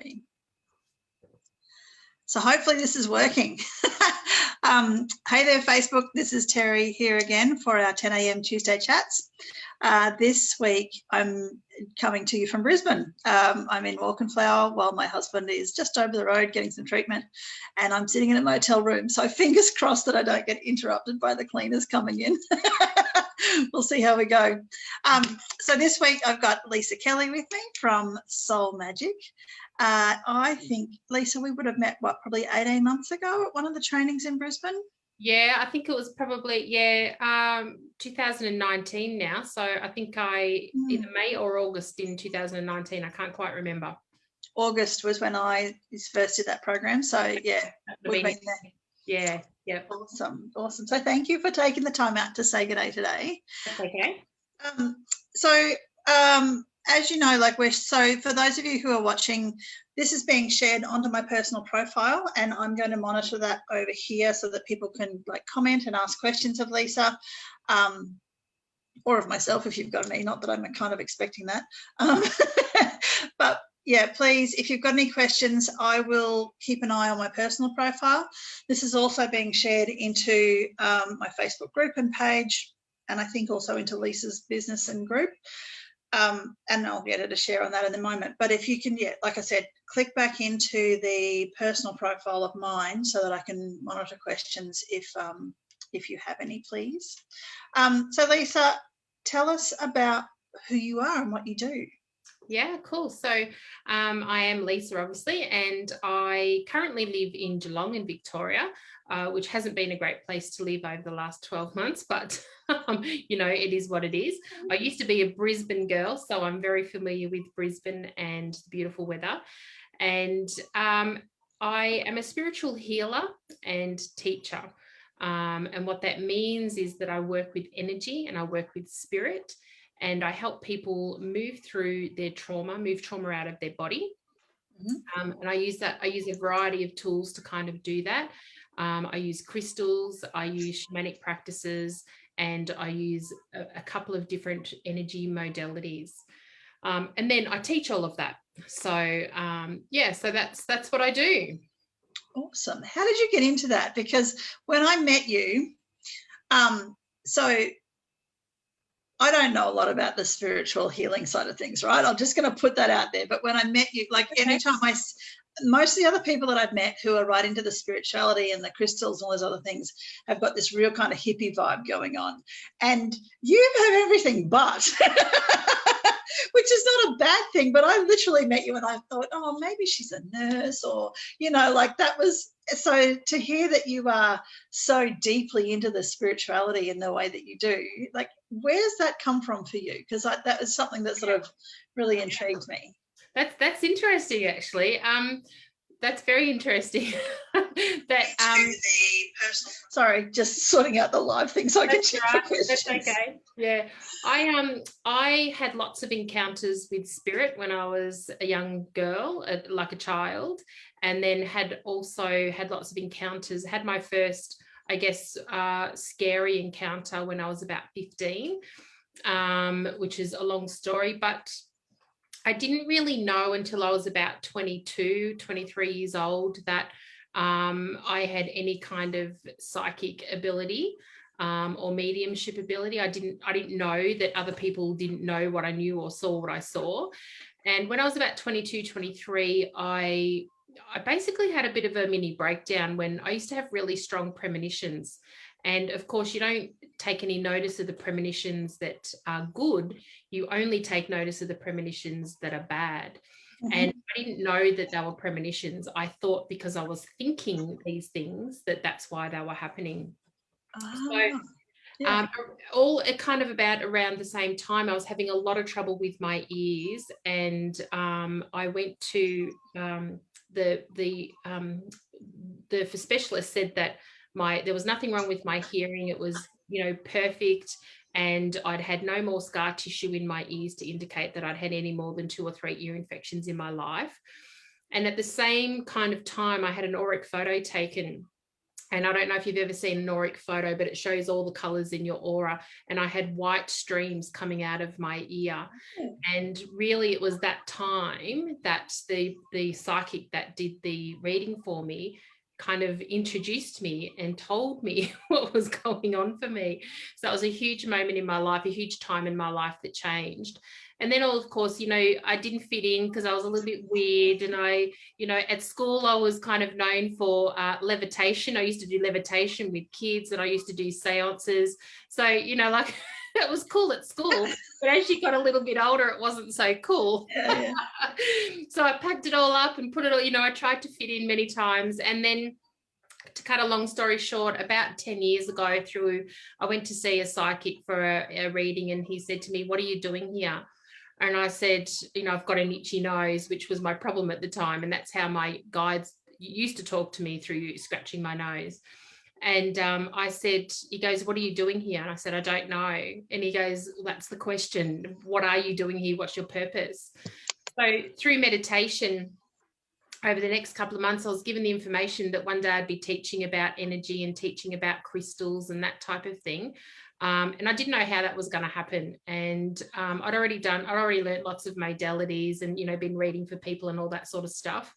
you. So hopefully this is working. Hey there, Facebook. This is Terry here again for our 10 a.m. Tuesday chats. This week I'm coming to you from Brisbane. I'm in Walkenflower while my husband is just over the road getting some treatment, and I'm sitting in a motel room. So fingers crossed that I don't get interrupted by the cleaners coming in. We'll see how we go. So this week I've got Leisa Kelly with me from Soul Magic. I think, Leisa, we would have met, what, probably 18 months ago at one of the trainings in Brisbane? Yeah, I think it was probably, 2019 now. So I think either May or August in 2019. I can't quite remember. August was when I first did that program. So, yeah, we've been there. Yeah, yeah. Awesome, awesome. So thank you for taking the time out to say good day today. That's okay. As you know, so for those of you who are watching, this is being shared onto my personal profile, and I'm going to monitor that over here so that people can comment and ask questions of Leisa, or of myself if you've got me, not that I'm kind of expecting that. But yeah, please, if you've got any questions, I will keep an eye on my personal profile. This is also being shared into my Facebook group and page, and I think also into Lisa's business and group. And I'll get her to share on that in a moment. But if you can, like I said, click back into the personal profile of mine so that I can monitor questions if you have any, please. So Leisa, tell us about who you are and what you do. Yeah, cool. So I am Leisa, obviously, and I currently live in Geelong in Victoria, which hasn't been a great place to live over the last 12 months, but it is what it is. I used to be a Brisbane girl, so I'm very familiar with Brisbane and the beautiful weather. And I am a spiritual healer and teacher. And what that means is that I work with energy and I work with spirit, and I help people move through their trauma, move trauma out of their body. Mm-hmm. And I use a variety of tools to kind of do that. I use crystals, I use shamanic practices, and I use a couple of different energy modalities. And then I teach all of that. So so that's what I do. Awesome. How did you get into that? Because when I met you, so I don't know a lot about the spiritual healing side of things, right? I'm just going to put that out there. But when I met you, anytime most of the other people that I've met who are right into the spirituality and the crystals and all those other things have got this real kind of hippie vibe going on. And you have everything but, which is not a bad thing. But I literally met you and I thought, oh, maybe she's a nurse, or, that was, so to hear that you are so deeply into the spirituality in the way that you do, where's that come from for you? Because that was something that sort of really intrigued me. That's interesting, actually. That's very interesting. Sorry, just sorting out the live thing so I can check for questions. That's okay. Yeah, I had lots of encounters with spirit when I was a young girl, like a child, and then had lots of encounters. Had my first, I guess, scary encounter when I was about 15, which is a long story, but I didn't really know until I was about 22, 23 years old that I had any kind of psychic ability or mediumship ability. I didn't know that other people didn't know what I knew or saw what I saw. And when I was about 22, 23, I basically had a bit of a mini breakdown when I used to have really strong premonitions. And of course, you don't take any notice of the premonitions that are good. You only take notice of the premonitions that are bad. Mm-hmm. And I didn't know that they were premonitions. I thought because I was thinking these things that's why they were happening. All kind of about around the same time, I was having a lot of trouble with my ears, and I went to the specialist said that there was nothing wrong with my hearing. It was, perfect. And I'd had no more scar tissue in my ears to indicate that I'd had any more than 2 or 3 ear infections in my life. And at the same kind of time, I had an auric photo taken, And I don't know if you've ever seen an auric photo, but it shows all the colors in your aura. And I had white streams coming out of my ear. And really it was that time that the psychic that did the reading for me kind of introduced me and told me what was going on for me. So that was a huge moment in my life, a huge time in my life that changed. And then, of course, you know, I didn't fit in because I was a little bit weird. And I, you know, at school, I was kind of known for levitation. I used to do levitation with kids, and I used to do seances. So, you know, like it was cool at school. But as you got a little bit older, it wasn't so cool. Yeah. So I packed it all up and put it all, you know, I tried to fit in many times. And then, to cut a long story short, about 10 years ago I went to see a psychic for a reading, and he said to me, "What are you doing here?" And I said, you know, "I've got an itchy nose," which was my problem at the time. And that's how my guides used to talk to me, through scratching my nose. And I said, he goes, "What are you doing here?" And I said, "I don't know." And he goes, "Well, that's the question. What are you doing here? What's your purpose?" So through meditation, over the next couple of months, I was given the information that one day I'd be teaching about energy and teaching about crystals and that type of thing. And I didn't know how that was going to happen. And I'd already learned lots of modalities and, you know, been reading for people and all that sort of stuff.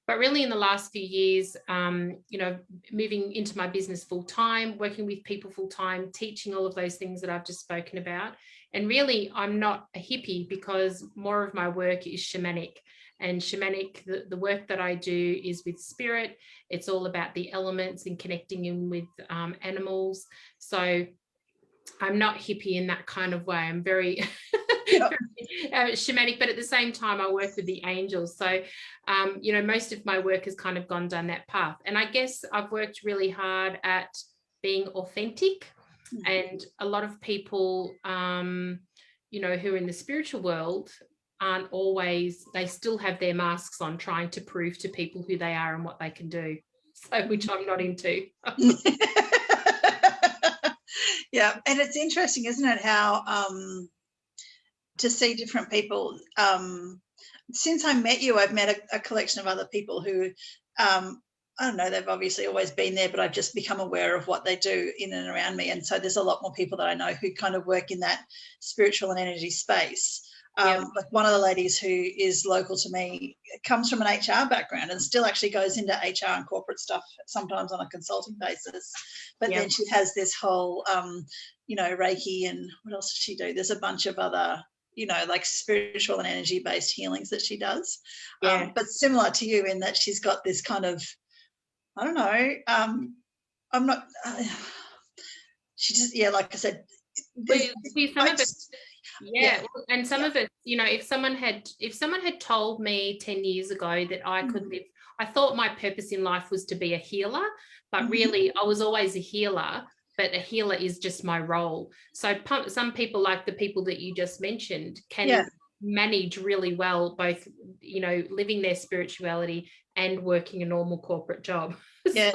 But really in the last few years, you know, moving into my business full time, working with people full time, teaching all of those things that I've just spoken about. And really, I'm not a hippie, because more of my work is shamanic. And shamanic, the work that I do is with spirit. It's all about the elements and connecting in with animals. So I'm not hippie in that kind of way. I'm very shamanic, but at the same time, I work with the angels. So, you know, most of my work has kind of gone down that path. And I guess I've worked really hard at being authentic. And a lot of people, you know, who are in the spiritual world aren't always, they still have their masks on, trying to prove to people who they are and what they can do. So, which I'm not into. Yeah, and it's interesting, isn't it, how to see different people. Since I met you, I've met a collection of other people who, I don't know, they've obviously always been there, but I've just become aware of what they do in and around me. And so there's a lot more people that I know who kind of work in that spiritual and energy space. Like one of the ladies who is local to me comes from an HR background and still actually goes into HR and corporate stuff sometimes on a consulting basis. But then she has this whole, you know, Reiki, and what else does she do? There's a bunch of other, you know, like spiritual and energy-based healings that she does. But similar to you in that she's got this kind of, I don't know, I'm not, she just, like I said, some of it. And some of it, you know, if someone had told me 10 years ago that I could live, I thought my purpose in life was to be a healer, but really I was always a healer, but a healer is just my role. So some people, like the people that you just mentioned, can manage really well both, you know, living their spirituality and working a normal corporate job. So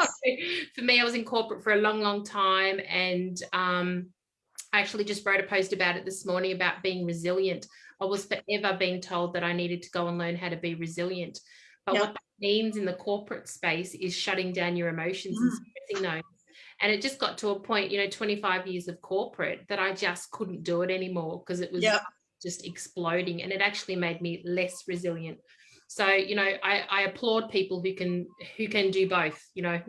for me, I was in corporate for a long time, and I actually just wrote a post about it this morning about being resilient. I was forever being told that I needed to go and learn how to be resilient. But what that means in the corporate space is shutting down your emotions and suppressing those. And it just got to a point, you know, 25 years of corporate, that I just couldn't do it anymore, because it was just exploding, and it actually made me less resilient. So, you know, I applaud people who can do both, you know.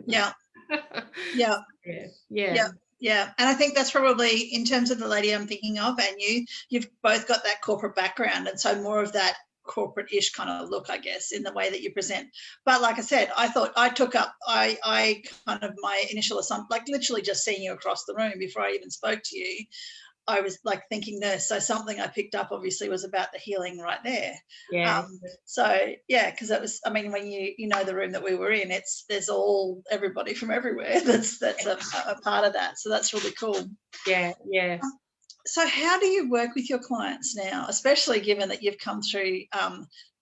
Yeah, and I think that's probably, in terms of the lady I'm thinking of and you've both got that corporate background, and so more of that corporate-ish kind of look, I guess, in the way that you present. But like I said, I thought I kind of, my initial assumption, like literally just seeing you across the room before I even spoke to you, I was like thinking nurse. So something I picked up obviously was about the healing right there. Because it was, I mean, when you know the room that we were in, there's everybody from everywhere that's a part of that. So that's really cool. So how do you work with your clients now, especially given that you've come through,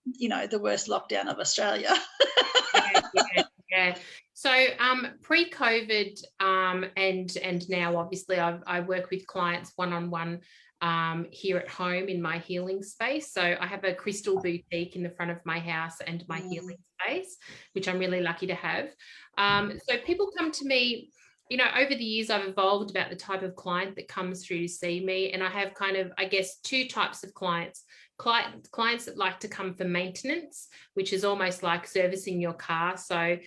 you know, the worst lockdown of Australia? So pre-COVID and now, obviously, I work with clients one-on-one here at home in my healing space. So I have a crystal boutique in the front of my house and my healing space, which I'm really lucky to have. So people come to me, over the years, I've evolved about the type of client that comes through to see me. And I have kind of, I guess, two types of clients. Clients that like to come for maintenance, which is almost like servicing your car. So,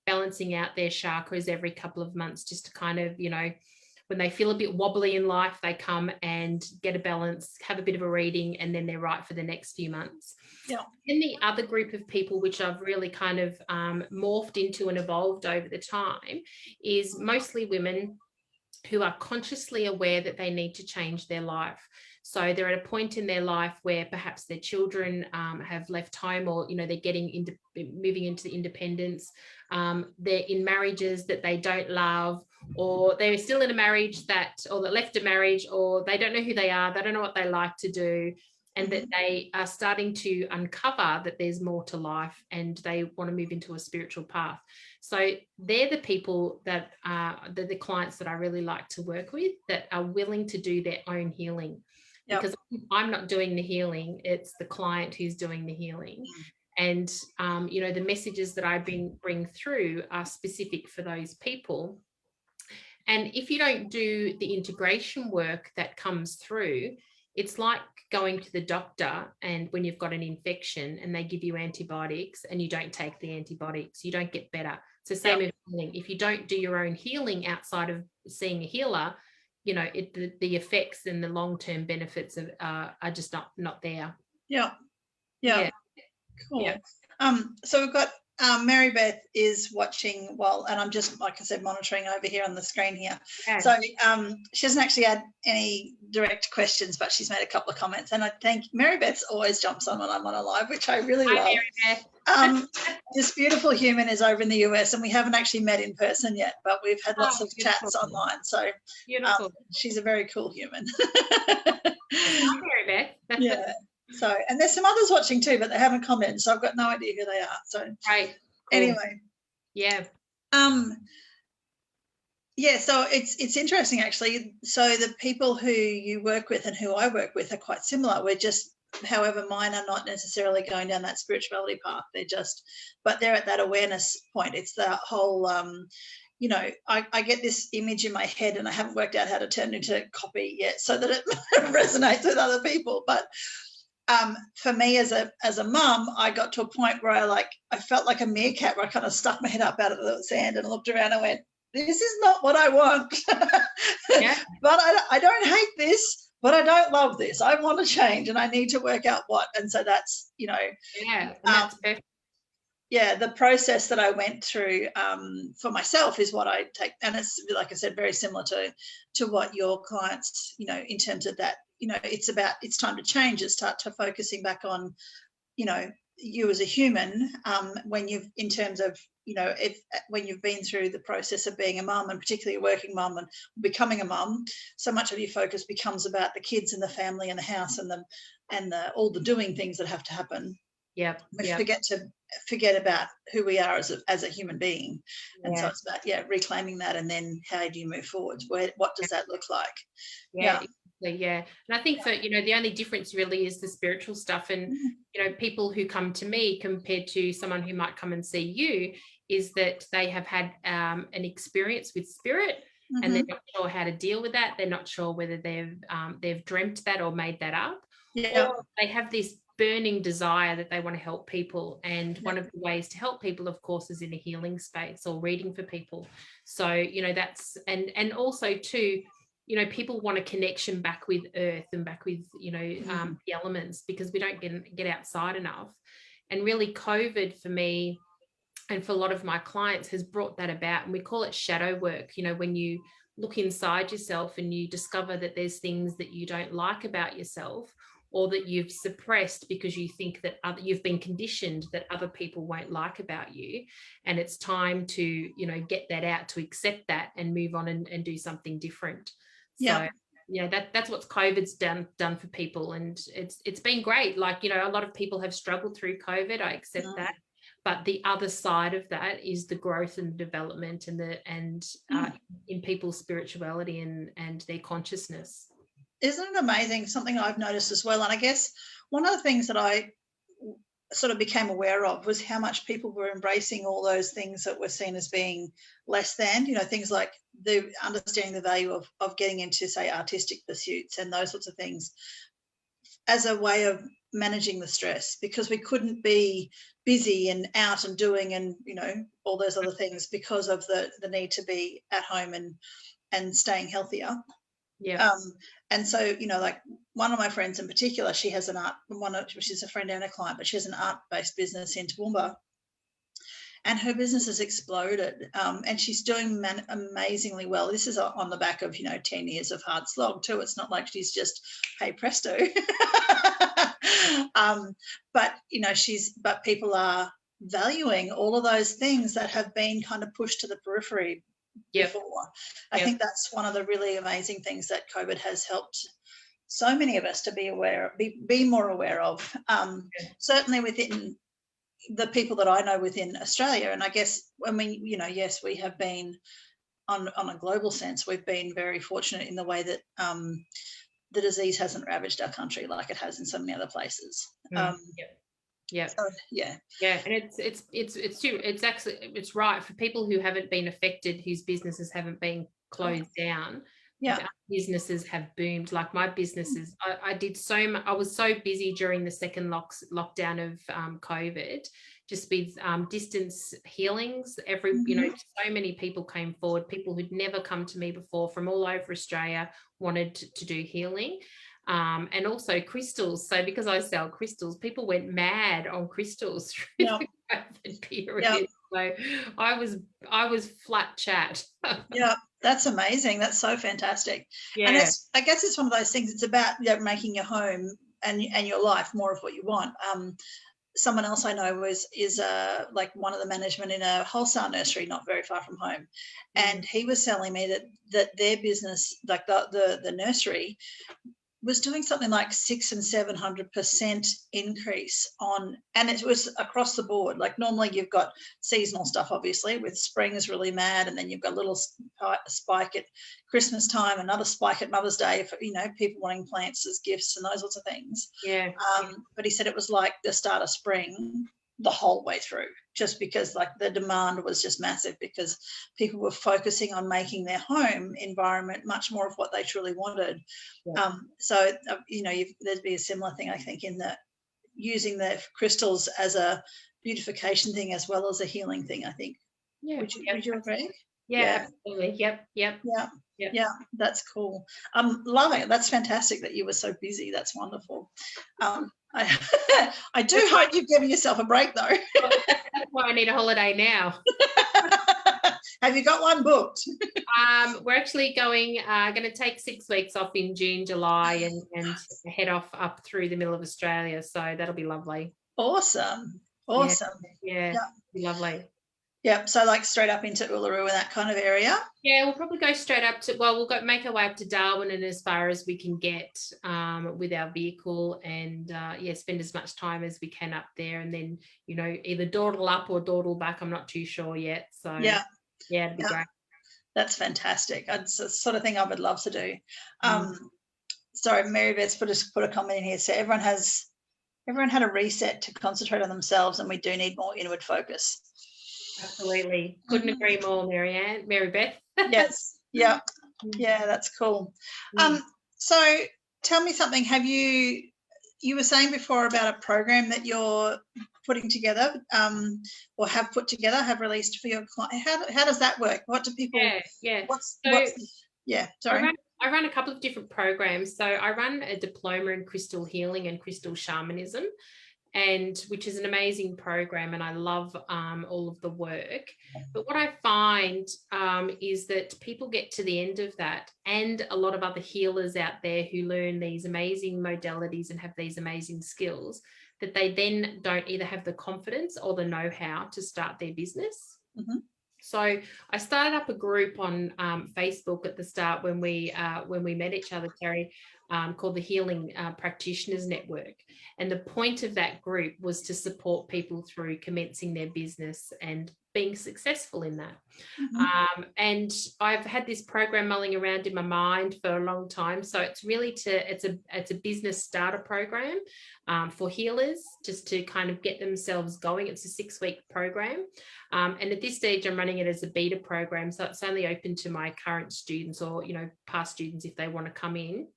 balancing out their chakras every couple of months, just to kind of, when they feel a bit wobbly in life, they come and get a balance, have a bit of a reading, and then they're right for the next few months. Yeah. Then the other group of people, which I've really kind of morphed into and evolved over the time, is mostly women who are consciously aware that they need to change their life. So they're at a point in their life where perhaps their children have left home, or they're moving into independence. They're in marriages that they don't love, or they're still in a marriage or that left a marriage, or they don't know who they are. They don't know what they like to do. And that they are starting to uncover that there's more to life, and they want to move into a spiritual path. So they're the people that are the clients that I really like to work with, that are willing to do their own healing. Yep. Because I'm not doing the healing, it's the client who's doing the healing. And, the messages that I bring through are specific for those people. And if you don't do the integration work that comes through, it's like going to the doctor, and when you've got an infection and they give you antibiotics and you don't take the antibiotics, you don't get better. It's the same with healing. If you don't do your own healing outside of seeing a healer, the effects and the long-term benefits are just not there. Yeah. Cool. Yeah. So we've got Mary Beth is watching and I'm just, like I said, monitoring over here on the screen here. Okay. So she hasn't actually had any direct questions, but she's made a couple of comments, and I think Mary Beth always jumps on when I'm on a live, which I really love. Mary Beth. This beautiful human is over in the US, and we haven't actually met in person yet, but we've had lots of chats online. So she's a very cool human. Hi, Mary Beth. Yeah. So, and there's some others watching too, but they haven't commented, so I've got no idea who they are. So, right. Cool. Anyway, yeah. Yeah. So it's interesting actually. So the people who you work with and who I work with are quite similar. We're just, however, mine are not necessarily going down that spirituality path. But they're at that awareness point. It's the whole. I get this image in my head, and I haven't worked out how to turn it into copy yet, so that it resonates with other people, but. For me as a mum, I got to a point where I felt like a meerkat, where I kind of stuck my head up out of the sand and looked around and went, this is not what I want. Yeah. But I don't hate this, but I don't love this. I want to change, and I need to work out what. And so that's, that's perfect. Yeah, the process that I went through for myself is what I take. And it's, like I said, very similar to what your clients, in terms of that, it's time to change. It's start to focusing back on, you as a human, when you've, in terms of, when you've been through the process of being a mum, and particularly a working mum and becoming a mum, so much of your focus becomes about the kids and the family and the house and all the doing things that have to happen. Yeah. We forget about who we are as a human being. And so it's about, reclaiming that, and then how do you move forward? What does that look like? Yeah. And I think for the only difference really is the spiritual stuff, and people who come to me compared to someone who might come and see you is that they have had an experience with spirit, and they're not sure how to deal with that. They're not sure whether they've dreamt that or made that up, or they have this burning desire that they want to help people, and one of the ways to help people, of course, is in a healing space or reading for people. So that's and also too, people want a connection back with earth and back with the elements, because we don't get outside enough. And really COVID for me and for a lot of my clients has brought that about, and we call it shadow work. When you look inside yourself and you discover that there's things that you don't like about yourself, or that you've suppressed because you think that you've been conditioned that other people won't like about you, and it's time to get that out, to accept that and move on and do something different. So that's what COVID's done for people, and it's been great. Like a lot of people have struggled through COVID, I accept that, but the other side of that is the growth and development and in people's spirituality and their consciousness. Isn't it amazing? Something I've noticed as well. And I guess one of the things that I sort of became aware of was how much people were embracing all those things that were seen as being less than, things like the understanding the value of getting into, say, artistic pursuits and those sorts of things as a way of managing the stress, because we couldn't be busy and out and doing and, all those other things because of the need to be at home and staying healthier. Yeah. And so, like one of my friends in particular, she has she's a friend and a client, but she has an art-based business in Toowoomba, and her business has exploded, and she's doing amazingly well. This is on the back of 10 years of hard slog too. It's not like she's just, hey presto. But people are valuing all of those things that have been kind of pushed to the periphery before. I think that's one of the really amazing things that COVID has helped so many of us to be aware of, be more aware of, certainly within the people that I know within Australia. And I guess, yes, we have been on a global sense, we've been very fortunate in the way that the disease hasn't ravaged our country like it has in so many other places. Yeah. So, yeah. Yeah, and it's right for people who haven't been affected, whose businesses haven't been closed down. Yeah. Businesses have boomed. Like my businesses, I did so much. I was so busy during the second lockdown of COVID, just with distance healings. So many people came forward. People who'd never come to me before from all over Australia wanted to do healing. And also crystals. So because I sell crystals, people went mad on crystals through the COVID period. So I was flat chat. Yeah, that's amazing. That's so fantastic. Yeah. And I guess it's one of those things. It's about making your home and your life more of what you want. Someone else I know is like one of the management in a wholesale nursery not very far from home, and he was telling me that their business, like the nursery, was doing something like 600 and 700% increase on, and it was across the board. Like normally you've got seasonal stuff, obviously, with spring is really mad, and then you've got a little spike at Christmas time, another spike at Mother's Day for people wanting plants as gifts and those sorts of things. But he said it was like the start of spring the whole way through, just because like the demand was just massive, because people were focusing on making their home environment much more of what they truly wanted. So there'd be a similar thing, I think, in that using the crystals as a beautification thing as well as a healing thing, I think. Would you agree? Yeah, absolutely. Yep. That's cool. Love it. That's fantastic that you were so busy. That's wonderful. I do hope you've given yourself a break though. That's why I need a holiday now. Have you got one booked? We're actually going to take 6 weeks off in June, July, and head off up through the middle of Australia. So that'll be lovely. Awesome. Yeah. Be lovely. Yeah, so like straight up into Uluru and that kind of area? Yeah, we'll probably go straight up to, we'll make our way up to Darwin and as far as we can get with our vehicle, and spend as much time as we can up there, and then, either dawdle up or dawdle back. I'm not too sure yet. So it'd be great. That's fantastic. It's the sort of thing I would love to do. Sorry, Mary Beth's put a comment in here. So everyone had a reset to concentrate on themselves, and we do need more inward focus. Absolutely. Couldn't agree more, Mary Beth. Yes. Yeah, that's cool. So tell me something. You were saying before about a program that you're putting together, or have put together, have released for your client. How does that work? What do people? Sorry. I run a couple of different programs. So I run a diploma in crystal healing and crystal shamanism, and which is an amazing program, and I love all of the work. But what I find is that people get to the end of that, and a lot of other healers out there who learn these amazing modalities and have these amazing skills, that they then don't either have the confidence or the know-how to start their business. So I started up a group on Facebook at the start when we met each other, Terry, called the Healing Practitioners Network. And the point of that group was to support people through commencing their business and being successful in that. And I've had this program mulling around in my mind for a long time. So it's really it's a business starter program for healers, just to kind of get themselves going. It's a 6-week program. And at this stage, I'm running it as a beta program. So it's only open to my current students or, past students if they want to come in.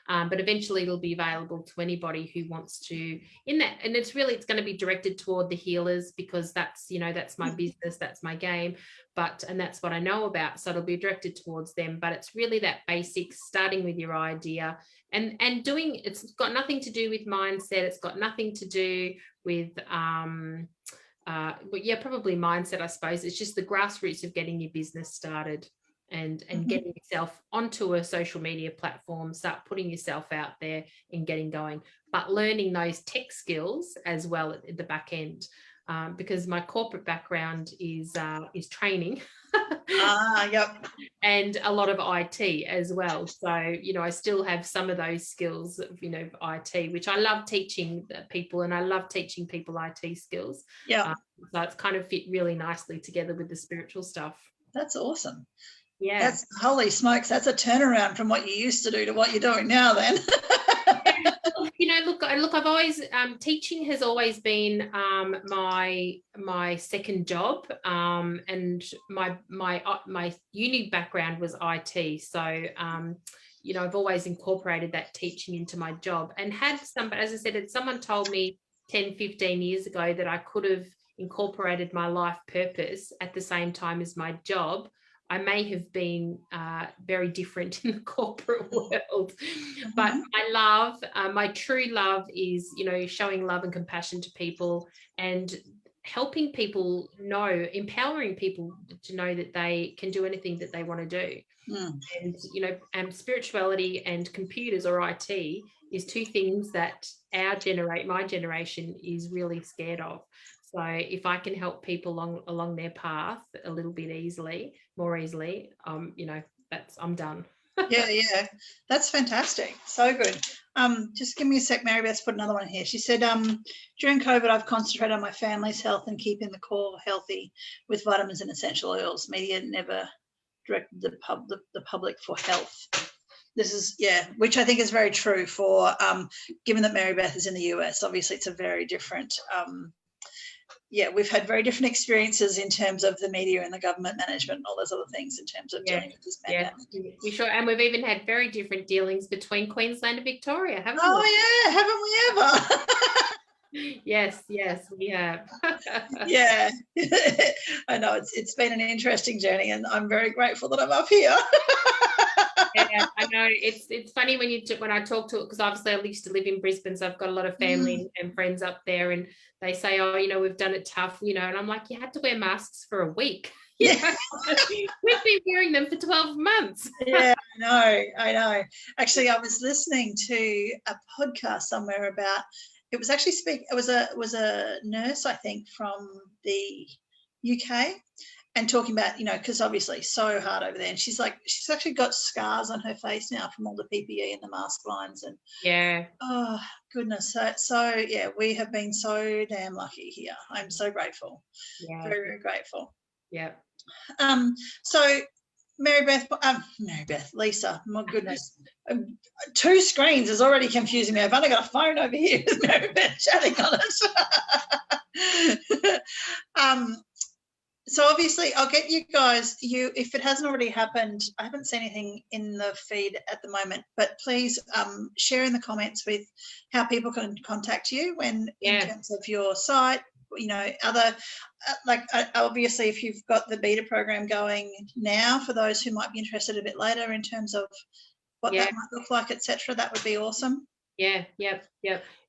But eventually it'll be available to anybody who wants to in that. And it's going to be directed toward the healers, because that's my business, that's my game, and that's what I know about. So it'll be directed towards them, but it's really that basics, starting with your idea and doing, it's got nothing to do with mindset. It's got nothing to do with, probably mindset, I suppose. It's just the grassroots of getting your business started. And getting yourself onto a social media platform, start putting yourself out there and getting going, but learning those tech skills as well at the back end, because my corporate background is training. Yep. And a lot of IT as well. So, I still have some of those skills of, IT, which I love teaching people, and I love teaching people IT skills. Yeah. So it's kind of fit really nicely together with the spiritual stuff. That's awesome. Yeah. That's, holy smokes, that's a turnaround from what you used to do to what you're doing now then. Look, I've always, teaching has always been my second job, and my uni background was IT. So, I've always incorporated that teaching into my job, and as I said, had someone told me 10, 15 years ago that I could have incorporated my life purpose at the same time as my job, I may have been very different in the corporate world. But my true love is, showing love and compassion to people and helping people empowering people to know that they can do anything that they want to do. And spirituality and computers or IT is two things that my generation is really scared of. So if I can help people along their path a little bit more easily, I'm done. Yeah, that's fantastic. So good. Just give me a sec, Mary Beth's put another one here. She said, during COVID, I've concentrated on my family's health and keeping the core healthy with vitamins and essential oils. Media never directed the public for health. This is, which I think is very true for, given that Mary Beth is in the US, obviously it's a very different, we've had very different experiences in terms of the media and the government management and all those other things in terms of dealing with this pandemic. Yeah, we sure, and we've even had very different dealings between Queensland and Victoria, haven't we? Oh yeah, haven't we ever? Yes, we have. Yeah, I know it's been an interesting journey, and I'm very grateful that I'm up here. Yeah, I know. It's funny when I talk to it, because obviously I used to live in Brisbane, so I've got a lot of family and friends up there, and they say, oh, we've done it tough, and I'm like, you had to wear masks for a week. We've been wearing them for 12 months. Yeah, I know. Actually, I was listening to a podcast somewhere about, it was actually it was a nurse, I think, from the UK, and talking about, because obviously so hard over there. And she's actually got scars on her face now from all the PPE and the mask lines. And oh, goodness. So yeah, we have been so damn lucky here. I'm so grateful. Yeah. Very, very grateful. Yeah. So Leisa, my goodness. 2 screens is already confusing me. I've only got a phone over here with Mary Beth chatting on it. So obviously I'll get you guys, if it hasn't already happened, I haven't seen anything in the feed at the moment, but please share in the comments with how people can contact you in terms of your site, other, obviously if you've got the beta program going now, for those who might be interested a bit later in terms of what that might look like, etc., that would be awesome. Yeah, yep.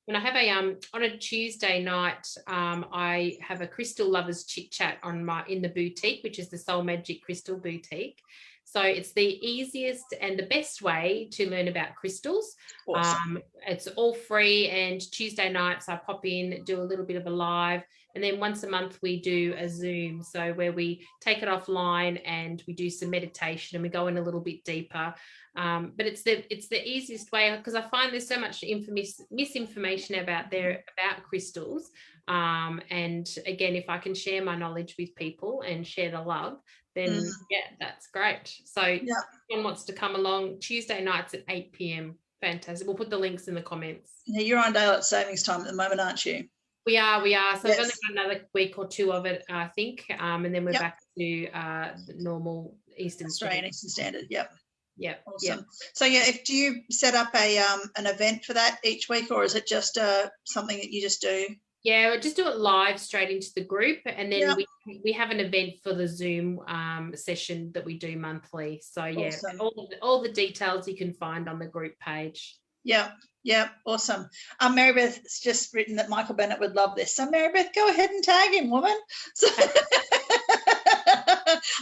When I have on a Tuesday night, I have a crystal lovers chit chat in the boutique, which is the Soul Magic Crystal Boutique. So it's the easiest and the best way to learn about crystals. Awesome. It's all free, and Tuesday nights I pop in, do a little bit of a live, And then once a month we do a Zoom, so where we take it offline and we do some meditation and we go in a little bit deeper. But it's the easiest way, because I find there's so much misinformation about crystals. And again, if I can share my knowledge with people and share the love, then yeah, that's great. So if anyone wants to come along, Tuesday nights at 8 p.m. Fantastic. We'll put the links in the comments. Yeah, you're on daylight savings time at the moment, aren't you? We are. So we've only got another week or two of it, I think, and then we're back to normal Australian Eastern Standard. Yep. Awesome. Yep. So do you set up an event for that each week, or is it just something that you just do? Yeah, we'll just do it live straight into the group, and then we have an event for the Zoom session that we do monthly. So yeah, awesome. all the details you can find on the group page. Yeah, awesome. Marybeth's just written that Michael Bennett would love this. So Marybeth, go ahead and tag him, woman. So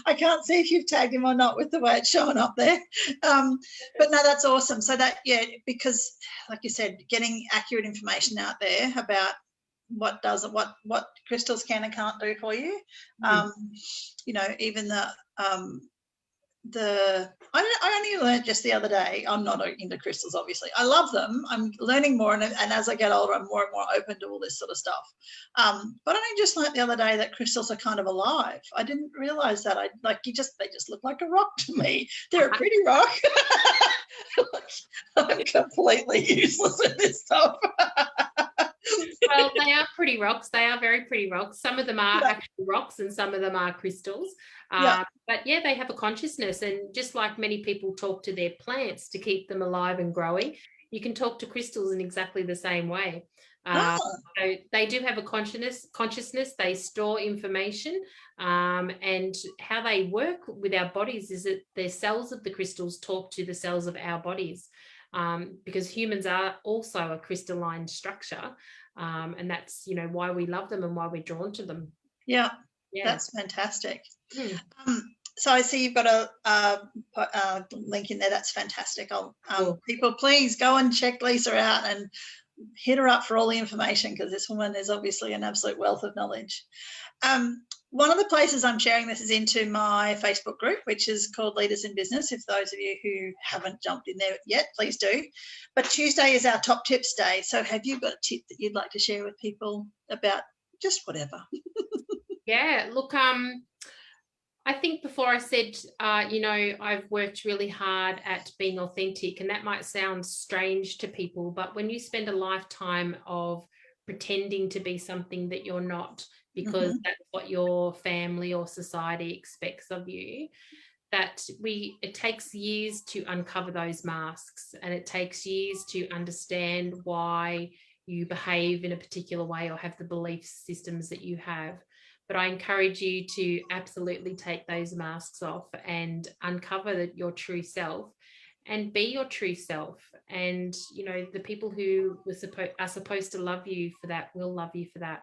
I can't see if you've tagged him or not with the way it's showing up there. But no, that's awesome. So that, because like you said, getting accurate information out there about what crystals can and can't do for you. Even I only learned just the other day. I'm not into crystals, obviously. I love them. I'm learning more, and as I get older, I'm more and more open to all this sort of stuff. But I only just learned the other day that crystals are kind of alive. I didn't realize that. They just look like a rock to me. They're a pretty rock. I'm completely useless at this stuff. Well, they are pretty rocks. They are very pretty rocks. Some of them are actual rocks and some of them are crystals. But yeah, they have a consciousness, and just like many people talk to their plants to keep them alive and growing, you can talk to crystals in exactly the same way. So they do have a consciousness. They store information, and how they work with our bodies is that the cells of the crystals talk to the cells of our bodies, because humans are also a crystalline structure. And that's why we love them and why we're drawn to them. Yeah. That's fantastic. So I see you've got a link in there. That's fantastic. Cool. People, please go and check Leisa out and hit her up for all the information, because this woman is obviously an absolute wealth of knowledge. One of the places I'm sharing this is into my Facebook group, which is called Leaders in Business. If those of you who haven't jumped in there yet, please do. But Tuesday is our top tips day. So have you got a tip that you'd like to share with people about just whatever? Yeah, look, I think before I said, I've worked really hard at being authentic, and that might sound strange to people, but when you spend a lifetime of pretending to be something that you're not, because that's what your family or society expects of you, it takes years to uncover those masks, and it takes years to understand why you behave in a particular way or have the belief systems that you have. But I encourage you to absolutely take those masks off and uncover your true self and be your true self. And, the people who are supposed to love you for that will love you for that.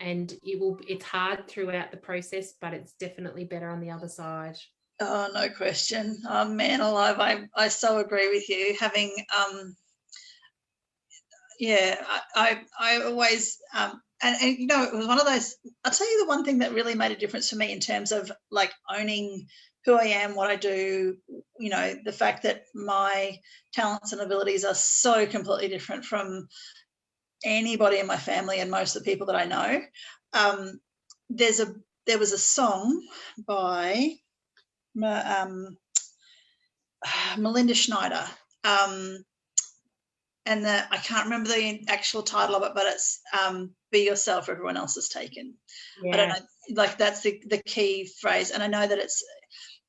And it's hard throughout the process, but it's definitely better on the other side. Oh, no question. Oh, man alive. I so agree with you. Having, I always, and it was one of those, I'll tell you the one thing that really made a difference for me in terms of like owning who I am, what I do, the fact that my talents and abilities are so completely different from anybody in my family and most of the people that I know. There was a song by Melinda Schneider, and I can't remember the actual title of it, but it's "Be Yourself, Everyone Else Is Taken." Yeah. I don't know, like that's the key phrase, and I know that it's.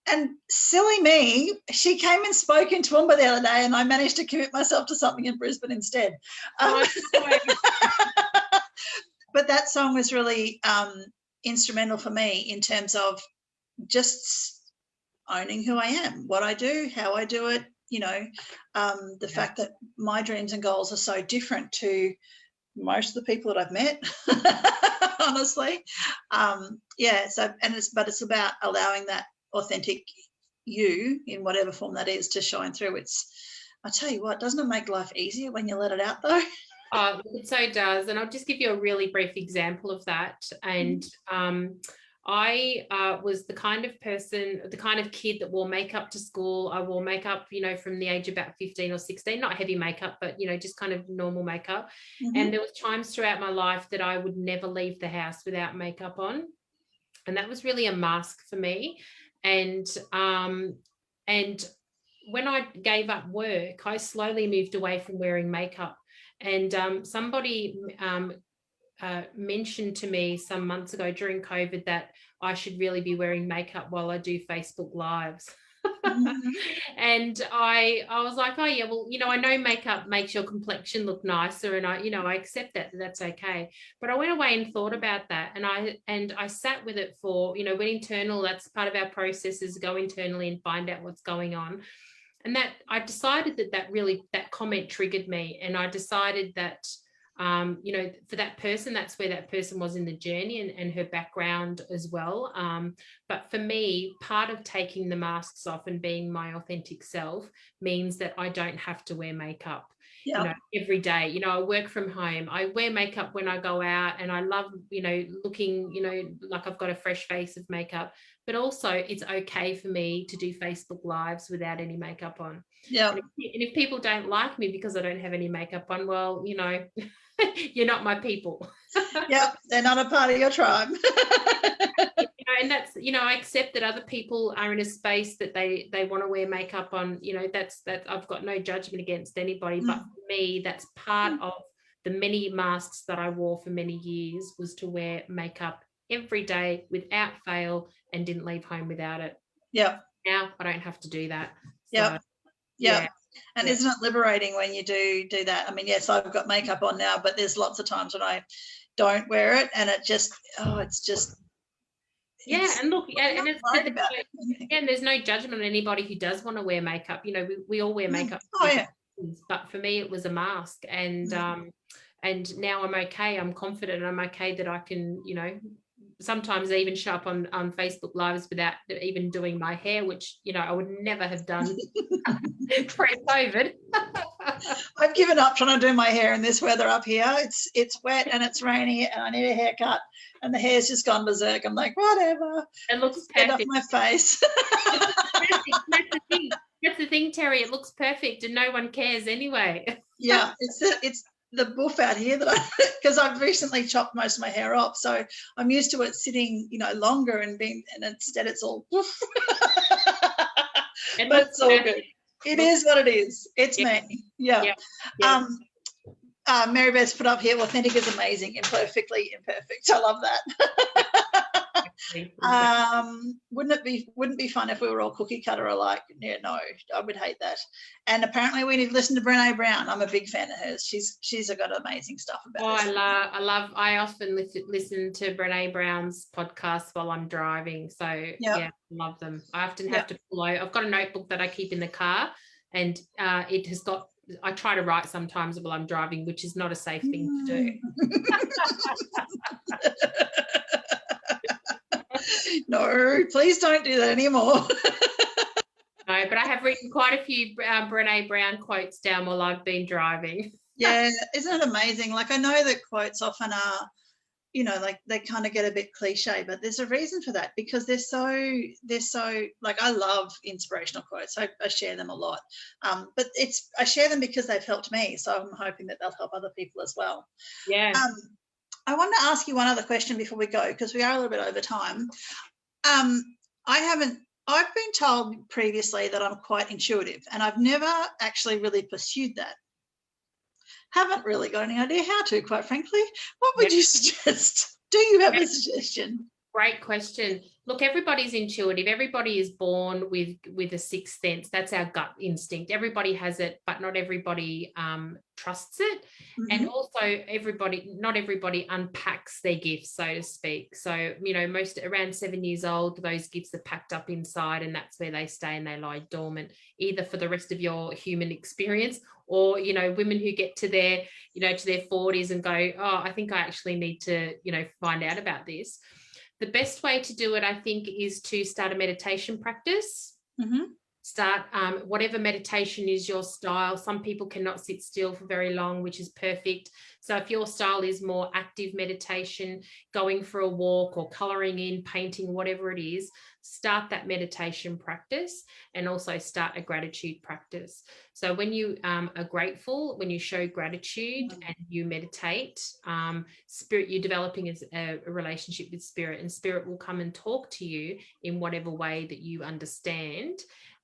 And silly me, she came and spoke in Toowoomba the other day, and I managed to commit myself to something in Brisbane instead. But that song was really instrumental for me in terms of just owning who I am, what I do, how I do it. The fact that my dreams and goals are so different to most of the people that I've met, honestly. But it's about allowing that authentic you in whatever form that is to shine through. I tell you what, doesn't it make life easier when you let it out though? It so does. And I'll just give you a really brief example of that. And I was the kind of person, the kind of kid that wore makeup to school. I wore makeup, from the age of about 15 or 16, not heavy makeup, but, just kind of normal makeup. And there was times throughout my life that I would never leave the house without makeup on. And that was really a mask for me. And when I gave up work, I slowly moved away from wearing makeup. And somebody mentioned to me some months ago during COVID that I should really be wearing makeup while I do Facebook Lives. And I was like, oh yeah, well, I know makeup makes your complexion look nicer, and I accept that's okay. But I went away and thought about that, and I sat with it for, when internal, that's part of our process, is go internally and find out what's going on. And that I decided that comment triggered me, and I decided that for that person, that's where that person was in the journey, and her background as well. But for me, part of taking the masks off and being my authentic self means that I don't have to wear makeup. Every day. I work from home. I wear makeup when I go out, and I love, looking, like I've got a fresh face of makeup. But also, it's okay for me to do Facebook Lives without any makeup on. Yeah. And if people don't like me because I don't have any makeup on, well, you're not my people. Yep, they're not a part of your tribe. And that's, I accept that other people are in a space that they want to wear makeup on. That's I've got no judgment against anybody. But for me, that's part of the many masks that I wore for many years, was to wear makeup every day without fail, and didn't leave home without it. Yeah. Now I don't have to do that. Yeah. Yeah. And isn't it liberating when you do that? I mean, yes, I've got makeup on now, but there's lots of times when I don't wear it, and it just, it's just. And look, and there's no judgment on anybody who does want to wear makeup. We all wear makeup. But for me, it was a mask, and and now I'm okay. I'm confident, and I'm okay that I can, sometimes even show up on Facebook Lives without even doing my hair, which, I would never have done pre-COVID. I've given up trying to do my hair in this weather up here. It's wet and it's rainy, and I need a haircut, and the hair's just gone berserk. I'm like, whatever. It looks perfect. Get off my face. That's the thing, Terry. It looks perfect, and no one cares anyway. Yeah, it's the boof out here because I've recently chopped most of my hair off, so I'm used to it sitting, longer and instead it's all woof. But it's all good. It is what it is. It's me. Yeah. Mary Beth's put up here, authentic is amazing, imperfectly imperfect. I love that. Wouldn't it be fun if we were all cookie cutter alike? Yeah, no, I would hate that. And apparently we need to listen to Brené Brown. I'm a big fan of hers. She's got amazing stuff about this. I often listen to Brené Brown's podcast while I'm driving. So I love them. I often have to pull over. I've got a notebook that I keep in the car, and it has got, I try to write sometimes while I'm driving, which is not a safe thing to do. No, please don't do that anymore. No, but I have written quite a few Brené Brown quotes down while I've been driving. Yeah, isn't it amazing? Like, I know that quotes often are, like they kind of get a bit cliche, but there's a reason for that, because they're so like, I love inspirational quotes. I share them a lot, but I share them because they've helped me, so I'm hoping that they'll help other people as well. Yeah. I want to ask you one other question before we go, because we are a little bit over time. I've been told previously that I'm quite intuitive, and I've never actually really pursued that. Haven't really got any idea how to, quite frankly. What would you suggest? Do you have a suggestion? Great question. Look, everybody's intuitive. Everybody is born with a sixth sense. That's our gut instinct. Everybody has it, but not everybody trusts it. And also not everybody unpacks their gifts, so to speak. So, most around 7 years old, those gifts are packed up inside, and that's where they stay, and they lie dormant, either for the rest of your human experience, or, women who get to their 40s and go, oh, I think I actually need to, find out about this. The best way to do it, I think, is to start a meditation practice. Start whatever meditation is your style. Some people cannot sit still for very long, which is perfect. So if your style is more active meditation, going for a walk or coloring in, painting, whatever it is, start that meditation practice, and also start a gratitude practice. So when you are grateful, when you show gratitude and you meditate, spirit, you're developing a relationship with spirit, and spirit will come and talk to you in whatever way that you understand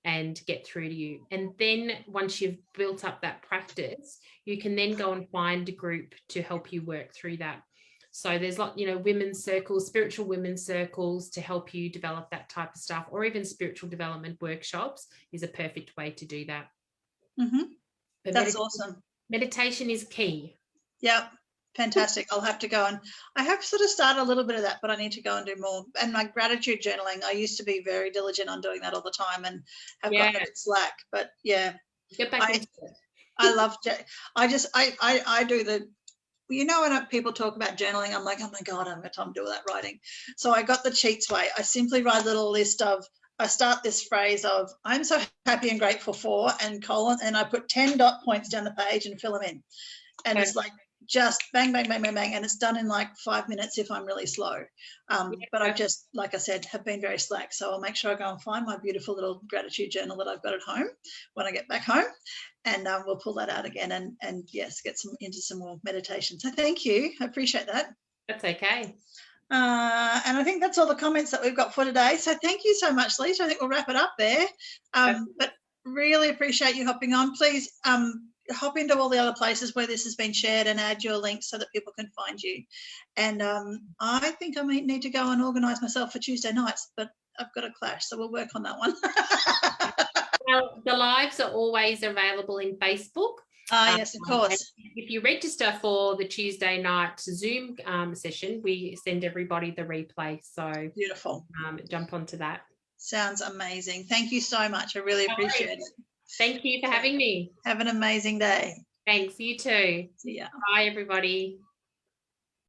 and get through to you. And then once you've built up that practice, you can then go and find a group to help you work through that. So there's women's circles, spiritual women's circles to help you develop that type of stuff, or even spiritual development workshops is a perfect way to do that. That's awesome. Meditation is key. Yep. Fantastic. I'll have to go, and I have sort of started a little bit of that, but I need to go and do more. And my gratitude journaling, I used to be very diligent on doing that all the time and have gotten a bit slack, but yeah, get back into it. I love I do the, when people talk about journaling, I'm like, oh my God, I haven't got time to do all that writing. So I got the cheats way. I simply write a little list of, I start this phrase of, I'm so happy and grateful for, and colon, and I put 10 dot points down the page and fill them in. And it's like, just bang, bang, bang, bang, bang. And it's done in like 5 minutes if I'm really slow. But I just, like I said, have been very slack. So I'll make sure I go and find my beautiful little gratitude journal that I've got at home when I get back home. And we'll pull that out again and yes, get into some more meditation. So thank you. I appreciate that. That's okay. And I think that's all the comments that we've got for today. So thank you so much, Leisa. I think we'll wrap it up there. But really appreciate you hopping on. Please hop into all the other places where this has been shared and add your links so that people can find you. And I think I might need to go and organise myself for Tuesday nights, but I've got a clash, so we'll work on that one. Well, the lives are always available in Facebook. Yes, of course. If you register for the Tuesday night Zoom session, we send everybody the replay. So beautiful. Jump onto that. Sounds amazing. Thank you so much. I really appreciate it. Thank you for having me. Have an amazing day. Thanks. You too. See ya. Bye, everybody.